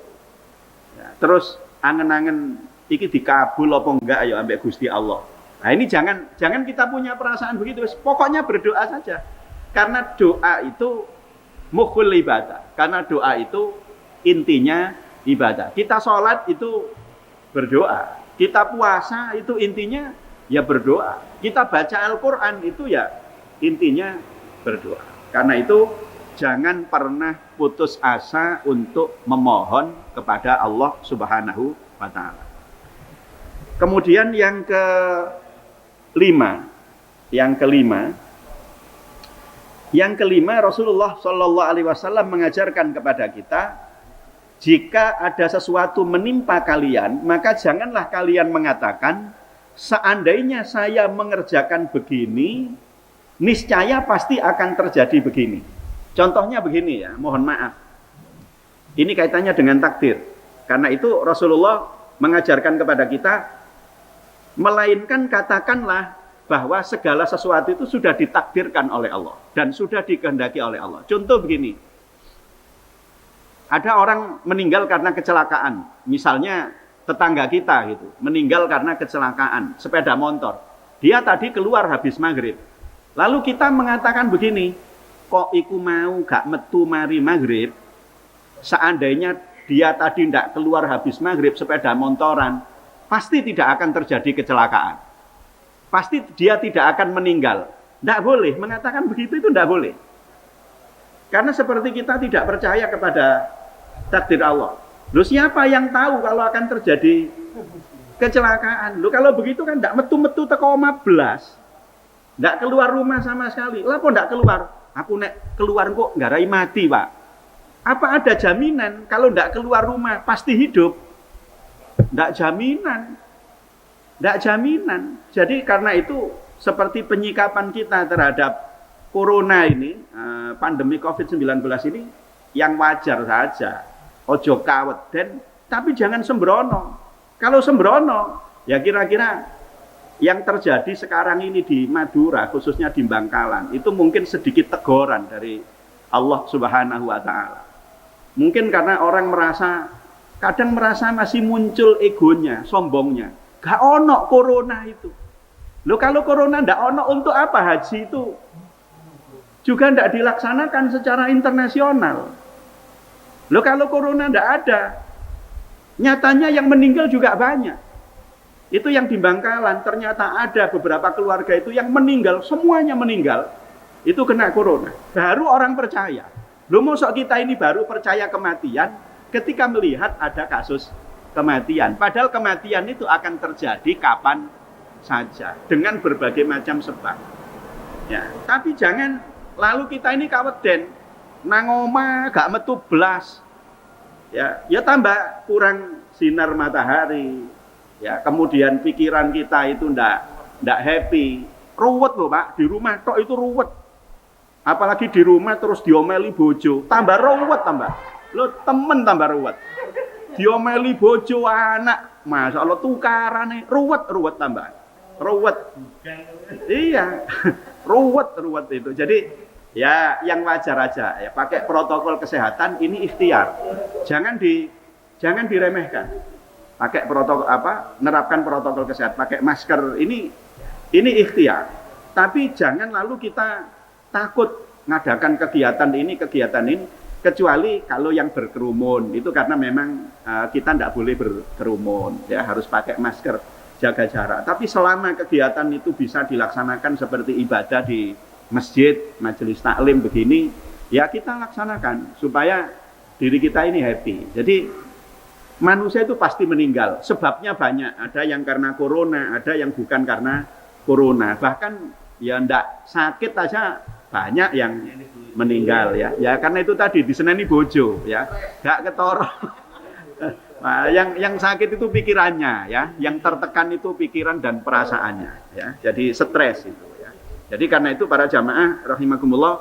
ya, terus angen-angen iki dikabul apa enggak ayo ambek Gusti Allah. Nah, ini jangan kita punya perasaan begitu. Pokoknya berdoa saja. Karena doa itu mukhul ibadah. Karena doa itu intinya ibadah. Kita sholat itu berdoa. Kita puasa itu intinya ya berdoa. Kita baca Al-Quran itu ya intinya berdoa. Karena itu jangan pernah putus asa untuk memohon kepada Allah Subhanahu wa Ta'ala. Kemudian yang kelima, Rasulullah Shallallahu Alaihi Wasallam mengajarkan kepada kita, jika ada sesuatu menimpa kalian, maka janganlah kalian mengatakan, seandainya saya mengerjakan begini, niscaya pasti akan terjadi begini. Contohnya begini ya, mohon maaf. Ini kaitannya dengan takdir. Karena itu Rasulullah mengajarkan kepada kita, melainkan katakanlah bahwa segala sesuatu itu sudah ditakdirkan oleh Allah dan sudah dikehendaki oleh Allah. Contoh begini, ada orang meninggal karena kecelakaan, misalnya tetangga kita gitu, meninggal karena kecelakaan sepeda motor. Dia tadi keluar habis maghrib, lalu kita mengatakan begini, kok iku mau gak metu mari maghrib, seandainya dia tadi tidak keluar habis maghrib sepeda motoran, pasti tidak akan terjadi kecelakaan. Pasti dia tidak akan meninggal. Tidak boleh, mengatakan begitu itu tidak boleh. Karena seperti kita tidak percaya kepada takdir Allah. Loh, siapa yang tahu kalau akan terjadi kecelakaan? Loh, kalau begitu kan tidak metu-metu teko 15. Tidak keluar rumah sama sekali. Lah kok tidak keluar? Aku nek keluar kok ngarai mati, Pak. Apa ada jaminan kalau tidak keluar rumah pasti hidup? Tidak jaminan. Tidak jaminan. Jadi karena itu seperti penyikapan kita terhadap corona ini, pandemi COVID-19 ini, yang wajar saja. Ojo kaweden, tapi jangan sembrono. Kalau sembrono, ya kira-kira yang terjadi sekarang ini di Madura, khususnya di Bangkalan, itu mungkin sedikit teguran dari Allah Subhanahu wa Ta'ala. Mungkin karena orang kadang merasa masih muncul egonya, sombongnya. Gak ono corona itu. Loh, kalau corona ndak ono, untuk apa haji itu juga ndak dilaksanakan secara internasional? Loh, kalau corona ndak ada, nyatanya yang meninggal juga banyak. Itu yang di Bangkalan, ternyata ada beberapa keluarga itu yang meninggal, semuanya meninggal, itu kena corona. Baru orang percaya. Loh, mosok kita ini baru percaya kematian ketika melihat ada kasus kematian. Padahal kematian itu akan terjadi kapan saja dengan berbagai macam sebab. Ya, tapi jangan lalu kita ini kaweden nang omah gak metu blas. Ya tambah kurang sinar matahari. Ya, kemudian pikiran kita itu ndak happy. Ruwet loh, Pak, di rumah tok itu ruwet. Apalagi di rumah terus diomeli bojo, tambah ruwet tambah. Lo temen tambah ruwet. Diomeli bojo anak, Masya Allah tukarane ruwet tambah. Ruwet. Iya. ruwet itu. Jadi ya yang wajar aja ya, pakai protokol kesehatan ini ikhtiar. Jangan diremehkan. Pakai protokol nerapkan protokol kesehatan, pakai masker ini ikhtiar. Tapi jangan lalu kita takut ngadakan kegiatan ini kecuali kalau yang berkerumun itu karena memang kita tidak boleh berkerumun ya, harus pakai masker, jaga jarak. Tapi selama kegiatan itu bisa dilaksanakan seperti ibadah di masjid, majelis taklim begini, ya kita laksanakan supaya diri kita ini happy. Jadi manusia itu pasti meninggal, sebabnya banyak. Ada yang karena corona, ada yang bukan karena corona. Bahkan ya ndak sakit aja banyak yang meninggal ya. Ya karena itu tadi diseneni bojo ya. Gak ketoro. Nah, yang sakit itu pikirannya ya, yang tertekan itu pikiran dan perasaannya ya. Jadi stres itu ya. Jadi karena itu para jamaah rahimakumullah,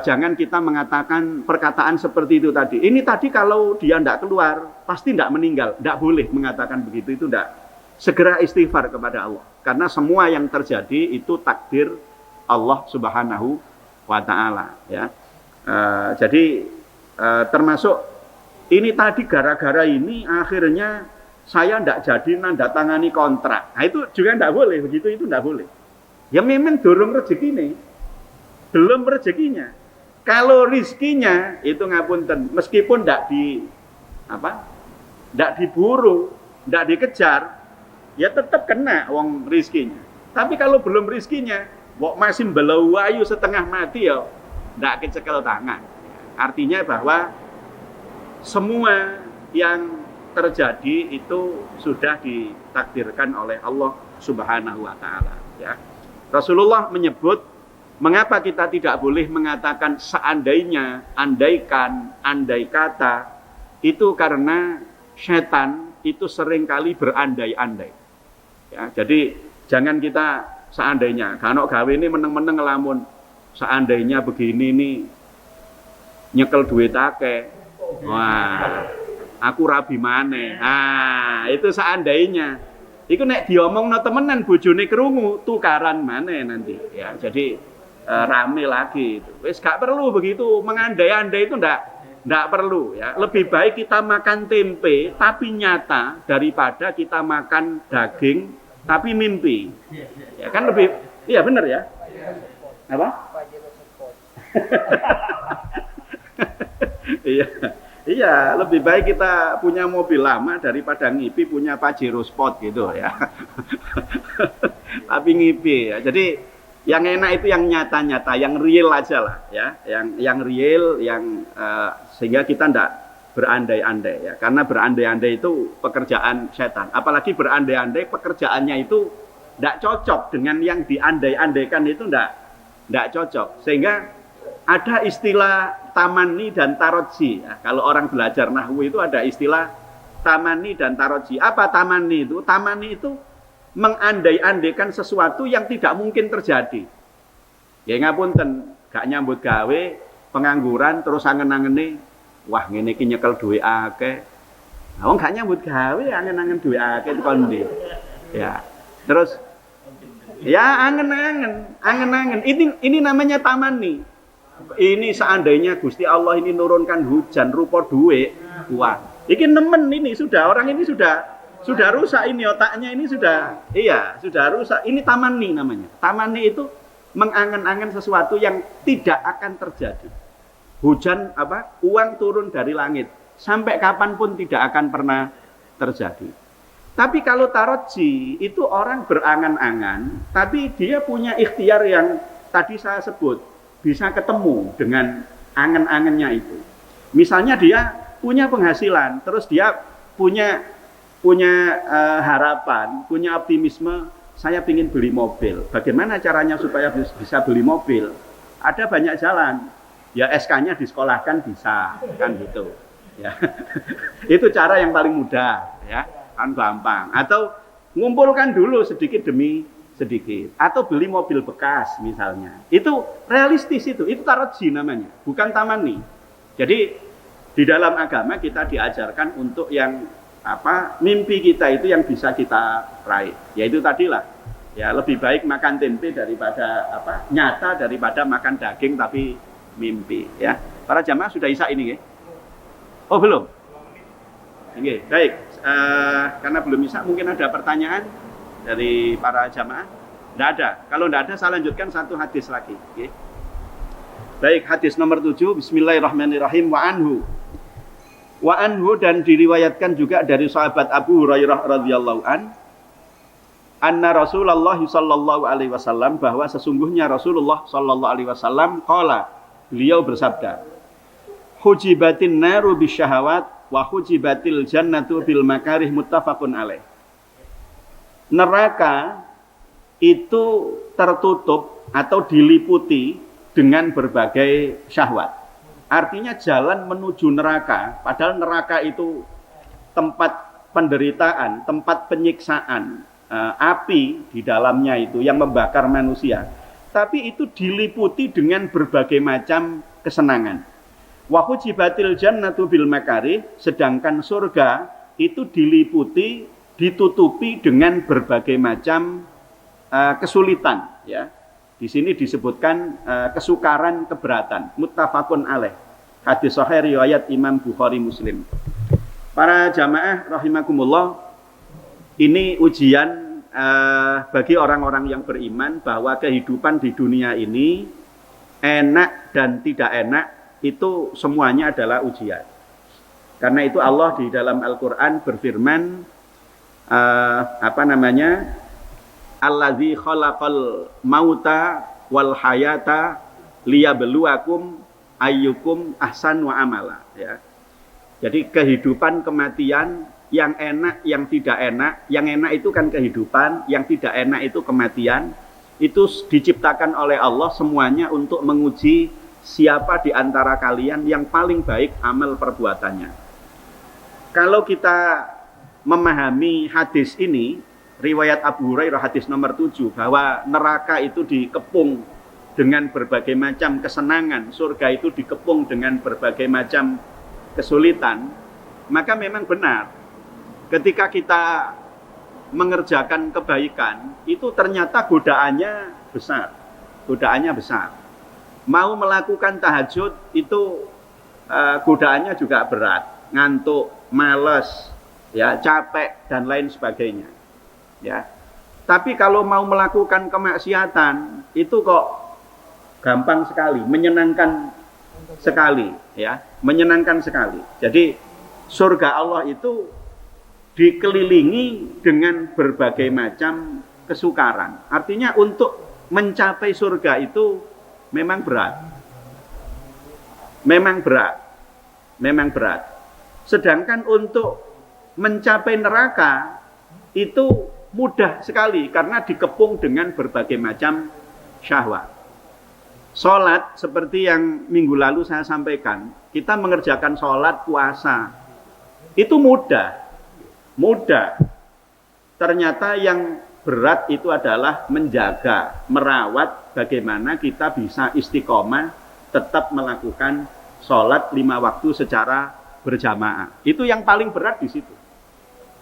jangan kita mengatakan perkataan seperti itu tadi. Ini tadi kalau dia ndak keluar pasti ndak meninggal. Ndak boleh mengatakan begitu, itu ndak. Segera istighfar kepada Allah. Karena semua yang terjadi itu takdir Allah Subhanahu wa Ta'ala ya. Jadi termasuk ini tadi gara-gara ini akhirnya saya ndak jadi nandatangani kontrak. Nah itu juga ndak boleh, begitu itu ndak boleh. Ya memang dorong rezeki nih, belum rezekinya. Kalau rizkinya itu ngapunten, meskipun ndak ndak diburu, ndak dikejar, ya tetap kena wong rizkinya. Tapi kalau belum rizkinya, kok masih belau ayu setengah mati ya, ndak kecekel tangan. Artinya bahwa semua yang terjadi itu sudah ditakdirkan oleh Allah Subhanahu wa taala, ya. Rasulullah menyebut mengapa kita tidak boleh mengatakan seandainya, andaikan, andai kata, itu karena setan itu seringkali berandai-andai. Ya, jadi jangan kita seandainya, kanok gawe ini meneng-meneng ngelamun seandainya begini nih nyekel duit akeh. Wah, aku rabi maneh. Ah, itu seandainya. Iku nek diomongno temenan bojone krungu tukaran maneh nanti. Ya, jadi rame lagi itu. Wis gak perlu begitu mengandai-andai itu ndak perlu ya. Lebih baik kita makan tempe tapi nyata daripada kita makan daging tapi mimpi. Ya kan lebih iya benar ya? Apa? Iya. Iya, lebih baik kita punya mobil lama daripada ngipi punya Pajero Sport gitu ya. Tapi ngipi ya. Jadi yang enak itu yang nyata-nyata, yang real aja lah ya. Yang real, yang sehingga kita ndak berandai-andai ya. Karena berandai-andai itu pekerjaan setan. Apalagi berandai-andai pekerjaannya itu ndak cocok dengan yang diandai-andaikan itu ndak cocok. Sehingga ada istilah tamani dan taroji. Ya, kalau orang belajar nahwu itu ada istilah tamani dan taroji. Apa tamani itu? Tamani itu mengandai-andaikan sesuatu yang tidak mungkin terjadi. Ya ngapunten, gak nyambut gawe, pengangguran terus angen-angene, wah ngene iki nyekel duwe akeh. Nah, wong gak nyambut gawe angen-angen duwe akeh kon ndi. Ya. Terus ya angen-angen. Ini namanya tamani. Ini seandainya Gusti Allah ini nurunkan hujan rupa duit, wah, ini nemen ini sudah orang ini sudah rusak ini otaknya ini sudah rusak. Ini tamani namanya. Tamani itu mengangen-angen sesuatu yang tidak akan terjadi. Hujan uang turun dari langit sampai kapanpun tidak akan pernah terjadi. Tapi kalau taroji itu orang berangan-angan, tapi dia punya ikhtiar yang tadi saya sebut. Bisa ketemu dengan angen-angennya itu. Misalnya dia punya penghasilan, terus dia punya harapan, punya optimisme, saya ingin beli mobil. Bagaimana caranya supaya bisa beli mobil? Ada banyak jalan. Ya SK-nya disekolahkan bisa, kan gitu. Ya. Itu cara yang paling mudah, ya, kan gampang. Atau ngumpulkan dulu sedikit demi sedikit, atau beli mobil bekas misalnya, itu realistis itu taroji namanya, bukan tamani. Jadi di dalam agama kita diajarkan untuk yang mimpi kita itu yang bisa kita raih, yaitu tadilah ya lebih baik makan tempe daripada nyata daripada makan daging tapi mimpi ya. Para jamaah sudah isya ini ya? Oh belum? Oke, baik. Karena belum isya mungkin ada pertanyaan dari para jamaah? Tidak ada. Kalau tidak ada, saya lanjutkan satu hadis lagi. Okay. Baik, hadis nomor 7. Bismillahirrahmanirrahim. Wa anhu dan diriwayatkan juga dari sahabat Abu Hurairah radhiyallahu an. Anna Rasulullah sallallahu alaihi wasallam, bahwa sesungguhnya Rasulullah sallallahu alaihi wasallam qala, beliau bersabda, hujibatin naru bisyahawat wa hujibatil jannatu bil makarih, muttafaqun alaih. Neraka itu tertutup atau diliputi dengan berbagai syahwat. Artinya jalan menuju neraka, padahal neraka itu tempat penderitaan, tempat penyiksaan, api di dalamnya itu yang membakar manusia. Tapi itu diliputi dengan berbagai macam kesenangan. Wa hujibatil jannatu bil makarih, sedangkan surga itu ditutupi dengan berbagai macam kesulitan ya. Di sini disebutkan kesukaran, keberatan. Muttafaqun alaih. Hadis sahih riwayat Imam Bukhari Muslim. Para jamaah rahimakumullah, ini ujian bagi orang-orang yang beriman bahwa kehidupan di dunia ini enak dan tidak enak itu semuanya adalah ujian. Karena itu Allah di dalam Al-Qur'an berfirman Allazi khalaqal mauta wal hayata liyabluwakum ayyukum ahsanu amala, ya. Jadi kehidupan, kematian, yang enak, yang tidak enak. Yang enak itu kan kehidupan, yang tidak enak itu kematian. Itu diciptakan oleh Allah semuanya untuk menguji siapa di antara kalian yang paling baik amal perbuatannya. Kalau kita memahami hadis ini, riwayat Abu Hurairah hadis nomor 7, bahwa neraka itu dikepung dengan berbagai macam kesenangan, surga itu dikepung dengan berbagai macam kesulitan, maka memang benar ketika kita mengerjakan kebaikan itu ternyata godaannya besar. Mau melakukan tahajud itu godaannya juga berat, ngantuk, males, ya, capek dan lain sebagainya, ya. Tapi kalau mau melakukan kemaksiatan itu kok gampang sekali, menyenangkan sekali, ya, menyenangkan sekali. Jadi surga Allah itu dikelilingi dengan berbagai macam kesukaran. Artinya untuk mencapai surga itu memang berat. Sedangkan untuk mencapai neraka itu mudah sekali karena dikepung dengan berbagai macam syahwat. Sholat seperti yang minggu lalu saya sampaikan, kita mengerjakan sholat, puasa, itu mudah. Ternyata yang berat itu adalah menjaga, merawat bagaimana kita bisa istiqomah tetap melakukan sholat 5 waktu secara berjamaah. Itu yang paling berat di situ.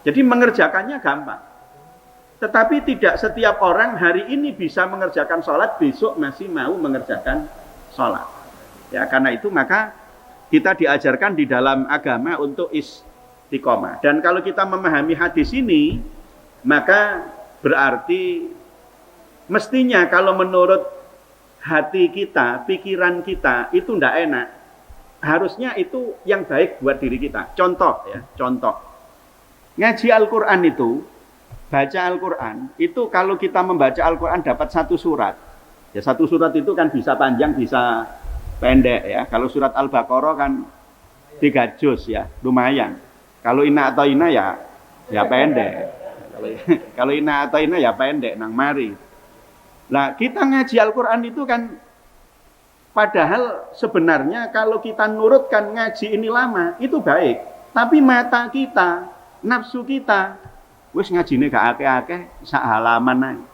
Jadi mengerjakannya gampang. Tetapi tidak setiap orang hari ini bisa mengerjakan sholat, besok masih mau mengerjakan sholat. Ya, karena itu maka kita diajarkan di dalam agama untuk istiqomah. Dan kalau kita memahami hadis ini, maka berarti mestinya kalau menurut hati kita, pikiran kita itu tidak enak, harusnya itu yang baik buat diri kita. Contoh, ngaji Al-Quran itu, baca Al-Quran, itu kalau kita membaca Al-Quran dapat 1 surat. Ya, 1 surat itu kan bisa panjang, bisa pendek, ya. Kalau surat Al-Baqarah kan 3 juz, ya, lumayan. Kalau Inna atau Ina ya pendek. Kalau Inna atau Ina ya pendek, nang mari. Nah, kita ngaji Al-Quran itu kan, padahal sebenarnya kalau kita nurutkan ngaji ini lama, itu baik. Tapi mata kita, nafsu kita, wis ngajine gak akeh-akeh, sak halaman aja.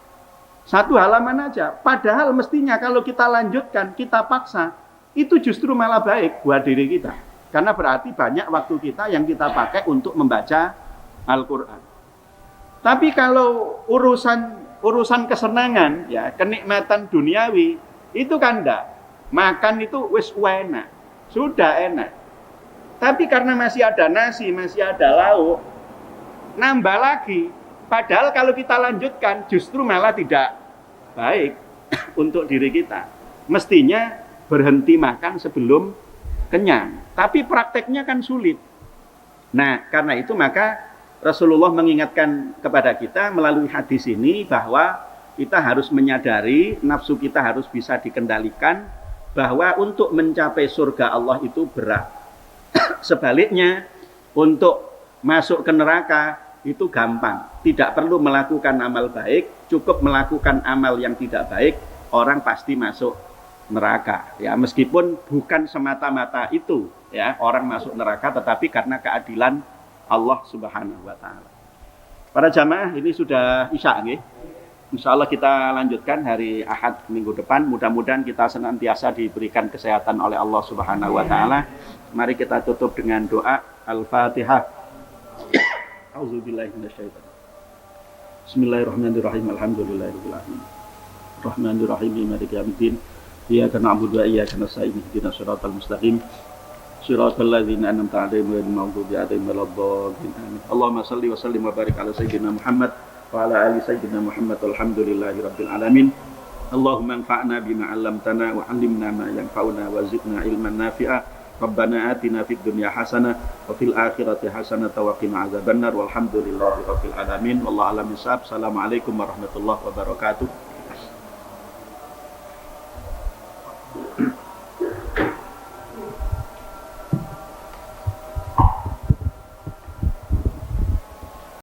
1 halaman aja. Padahal mestinya kalau kita lanjutkan, kita paksa, itu justru malah baik buat diri kita. Karena berarti banyak waktu kita yang kita pakai untuk membaca Al-Quran. Tapi kalau urusan kesenangan, ya, kenikmatan duniawi, itu kan enggak. Makan itu wis enak, sudah enak. Tapi karena masih ada nasi, masih ada lauk, nambah lagi. Padahal kalau kita lanjutkan justru malah tidak baik untuk diri kita. Mestinya berhenti makan sebelum kenyang. Tapi prakteknya kan sulit. Nah, karena itu maka Rasulullah mengingatkan kepada kita melalui hadis ini bahwa kita harus menyadari nafsu kita harus bisa dikendalikan, bahwa untuk mencapai surga Allah itu berat. Sebaliknya, untuk masuk ke neraka itu gampang, tidak perlu melakukan amal baik, cukup melakukan amal yang tidak baik, orang pasti masuk neraka. Ya, meskipun bukan semata-mata itu, ya, orang masuk neraka, tetapi karena keadilan Allah Subhanahu wa taala. Para jamaah, ini sudah Isya nggih. Insyaallah kita lanjutkan hari Ahad minggu depan. Mudah-mudahan kita senantiasa diberikan kesehatan oleh Allah Subhanahu wa taala. Mari kita tutup dengan doa Al-Fatihah. A'udzubillahi minasyaitonir rajim. Bismillahirrahmanirrahim. Alhamdulillahirabbil alamin. Rahmanirrahim. Maliki yaumiddin. Iyyaka na'budu wa iyyaka nasta'in. Ihdinas siratal mustaqim. Shiratal ladzina an'amta 'alaihim ghairil maghdubi 'alaihim waladdallin. Amin. Allahumma shalli wa sallim wa barik ala sayyidina Muhammad wa ala ali sayyidina Muhammad. Alhamdulillahirabbil alamin. Allahumma anfa'na bima 'allamtana wa 'allimna ma yanfa'una wa zidna ilman nafi'a Rabbana atina fid dunya hasanah wa fil akhirati hasanah wa qina adzabannar walhamdulillahi rabbil alamin wallahu a'lam bissawab. Assalamualaikum warahmatullahi wabarakatuh.